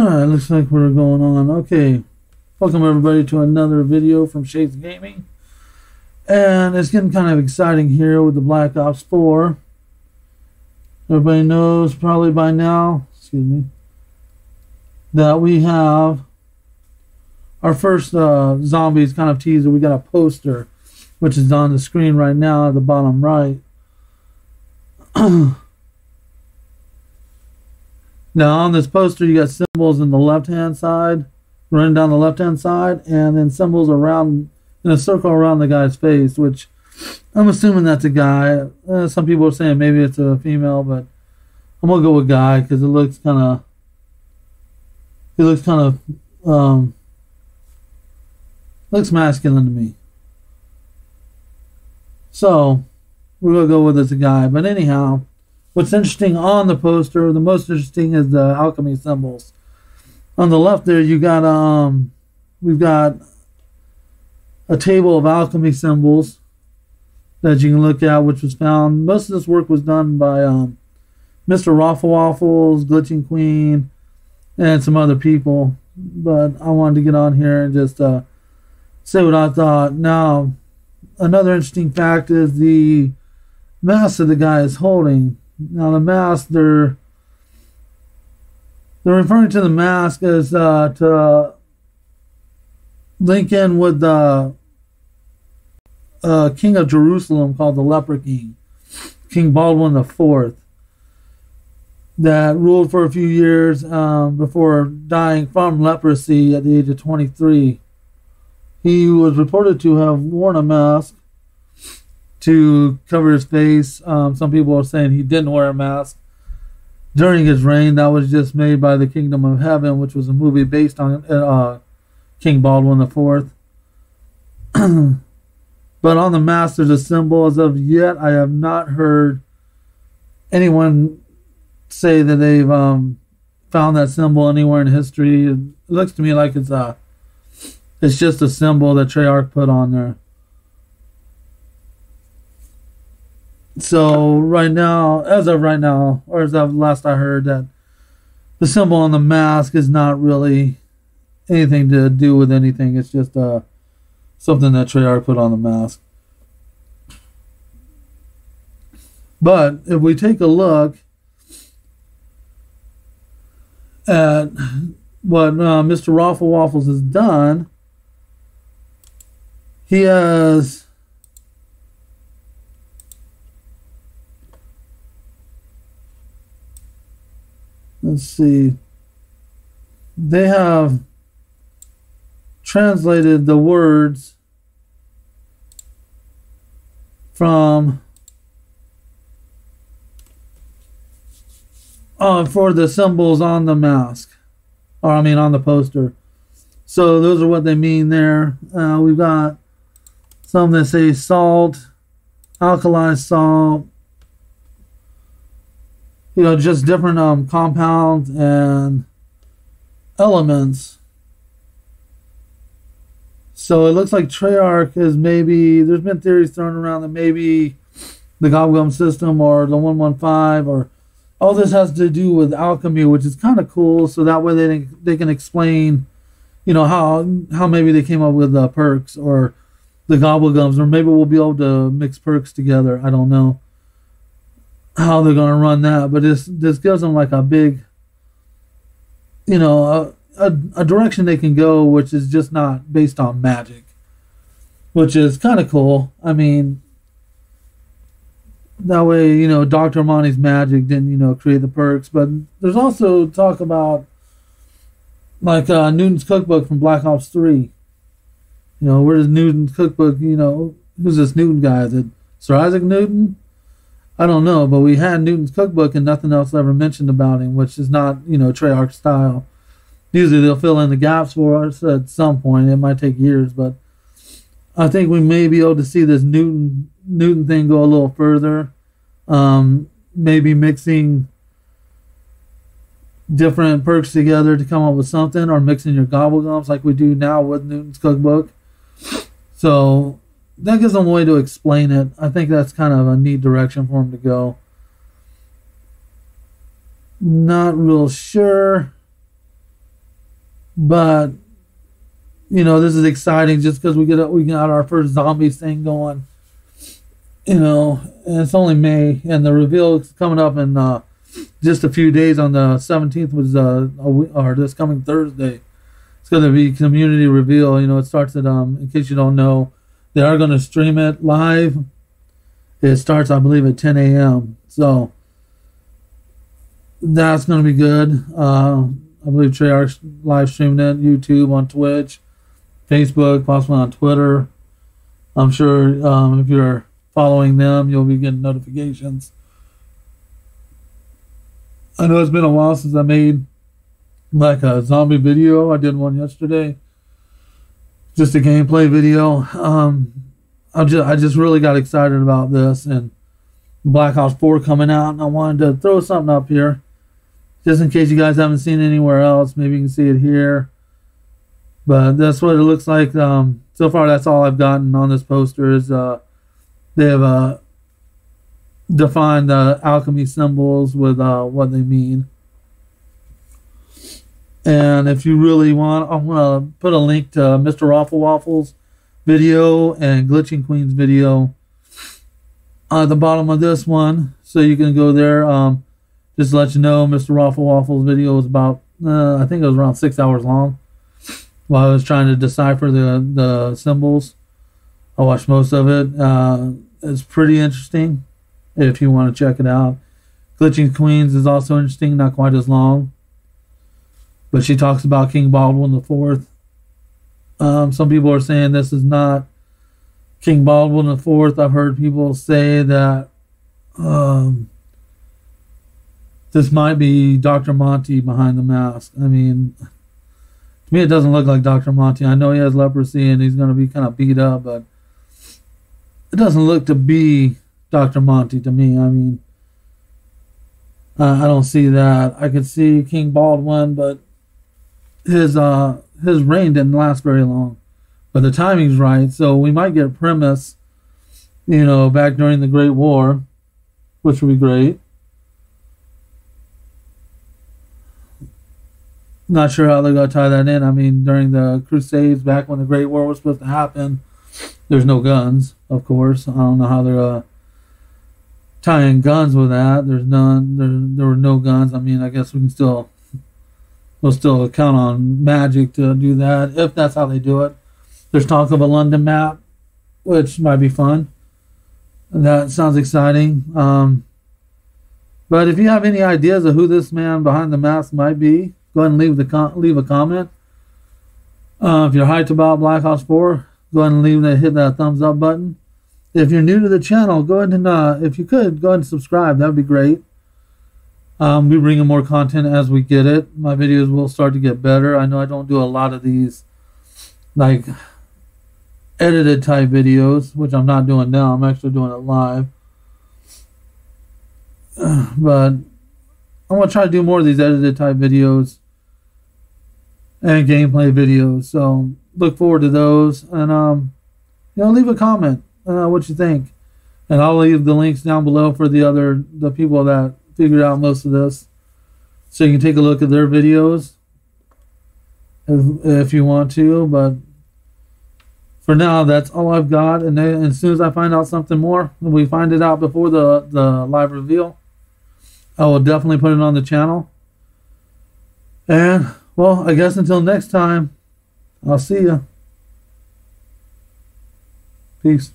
Alright, looks like we're going on. Okay, welcome everybody to another video from Shades Gaming. And it's getting kind of exciting here with the Black Ops 4. Everybody knows probably by now, that we have our first zombies kind of teaser. We got a poster, which is on the screen right now at the bottom right. Now on this poster you got symbols in the left hand side, running down the left hand side, and then symbols around in a circle around the guy's face, which I'm assuming that's a guy. Some people are saying maybe it's a female, but I'm gonna go with guy because it looks kind of looks masculine to me. So we're gonna go with it's a guy. But anyhow, what's interesting on the poster, the most interesting is the alchemy symbols. On the left there, you got we've got a table of alchemy symbols that you can look at, which was found. Most of this work was done by Mr. Waffles, Glitching Queen, and some other people. But I wanted to get on here and just say what I thought. Now, another interesting fact is the mask that the guy is holding. Now the mask, they're referring to the mask as to link in with the king of Jerusalem called the Leper King, King Baldwin IV, that ruled for a few years before dying from leprosy at the age of 23. He was reported to have worn a mask to cover his face. Some people are saying he didn't wear a mask during his reign. That was just made by the Kingdom of Heaven, which was a movie based on King Baldwin IV. But on the mask there's a symbol. As of yet, I have not heard anyone say that they've found that symbol anywhere in history. It looks to me like it's just a symbol that Treyarch put on there. So right now, as of right now, or as of last I heard, that the symbol on the mask is not really anything to do with anything. It's just something that Treyarch put on the mask. But if we take a look at what Mr. Waffles has done, he has let's see. They have translated the words from for the symbols on the mask, or I mean on the poster. So those are what they mean there. We've got some that say salt, alkali salt, just different compounds and elements. So it looks like Treyarch is maybe, there's been theories thrown around that maybe the Gobblegum system or the 115 or all this has to do with alchemy, which is kind of cool. So that way they can explain, how maybe they came up with the perks or the Gobblegums, or maybe we'll be able to mix perks together. I don't know how they're going to run that, but this gives them like a big, a direction they can go, which is just not based on magic, which is kind of cool. I mean, that way, Dr. Monty's magic didn't, create the perks. But there's also talk about like Newton's cookbook from Black Ops 3. Where does Newton's cookbook, who's this Newton guy? Is it Sir Isaac Newton? I don't know, but we had Newton's cookbook and nothing else ever mentioned about him, which is not, Treyarch style. Usually they'll fill in the gaps for us at some point. It might take years, but I think we may be able to see this Newton thing go a little further. Maybe mixing different perks together to come up with something, or mixing your gobblegums like we do now with Newton's cookbook. So that gives them a way to explain it. I think that's kind of a neat direction for them to go. Not real sure But you know, this is exciting just because we got our first zombies thing going. You know, and it's only May, and the reveal is coming up in just a few days on the 17th, was or this coming Thursday. It's going to be community reveal. You know, it starts at in case you don't know, they are going to stream it live. It starts, I believe, at 10 a.m. So that's going to be good. I believe Treyarch's live streaming it, YouTube, on Twitch, Facebook, possibly on Twitter. I'm sure if you're following them, you'll be getting notifications. I know it's been a while since I made like a zombie video. I did one yesterday, just a gameplay video. I just really got excited about this, and Black Ops 4 coming out, and I wanted to throw something up here just in case you guys haven't seen it anywhere else. Maybe you can see it here, but that's what it looks like. So far, that's all I've gotten on this poster. Is they have defined the alchemy symbols with what they mean. And if you really want, I'm going to put a link to Mr. Awful Waffles video and Glitching Queen's video at the bottom of this one, so you can go there. Just to let you know, Mr. Awful Waffles video was about, I think it was around 6 hours long while I was trying to decipher the symbols. I watched most of it. It's pretty interesting if you want to check it out. Glitching Queens is also interesting, not quite as long, but she talks about King Baldwin IV. Some people are saying this is not King Baldwin IV. I've heard people say that this might be Dr. Monty behind the mask. I mean, to me it doesn't look like Dr. Monty. I know he has leprosy and he's going to be kind of beat up, but it doesn't look to be Dr. Monty to me. I mean, I don't see that. I could see King Baldwin, but his reign didn't last very long. But the timing's right, so we might get Primus, you know, back during the Great War, which would be great. Not sure how they're going to tie that in. I mean, during the Crusades, back when the Great War was supposed to happen, there's no guns, of course. I don't know how they're going to tie in guns with that. There's none. There were no guns. I mean, I guess we'll still count on magic to do that, if that's how they do it. There's talk of a London map, which might be fun. That sounds exciting. But if you have any ideas of who this man behind the mask might be, go ahead and leave a comment. If you're hyped about Black Ops 4, go ahead and hit that thumbs up button. If you're new to the channel, go ahead and if you could, go ahead and subscribe. That would be great. We bring in more content as we get it. My videos will start to get better. I know I don't do a lot of these like edited type videos, which I'm not doing now. I'm actually doing it live. But I'm going to try to do more of these edited type videos and gameplay videos. So look forward to those. And, leave a comment what you think. And I'll leave the links down below for the people that figured out most of this, so you can take a look at their videos if you want to. But for now, that's all I've got. And then, as soon as I find out something more, when we find it out before the live reveal, I will definitely put it on the channel. And, well, I guess until next time, I'll see you. Peace.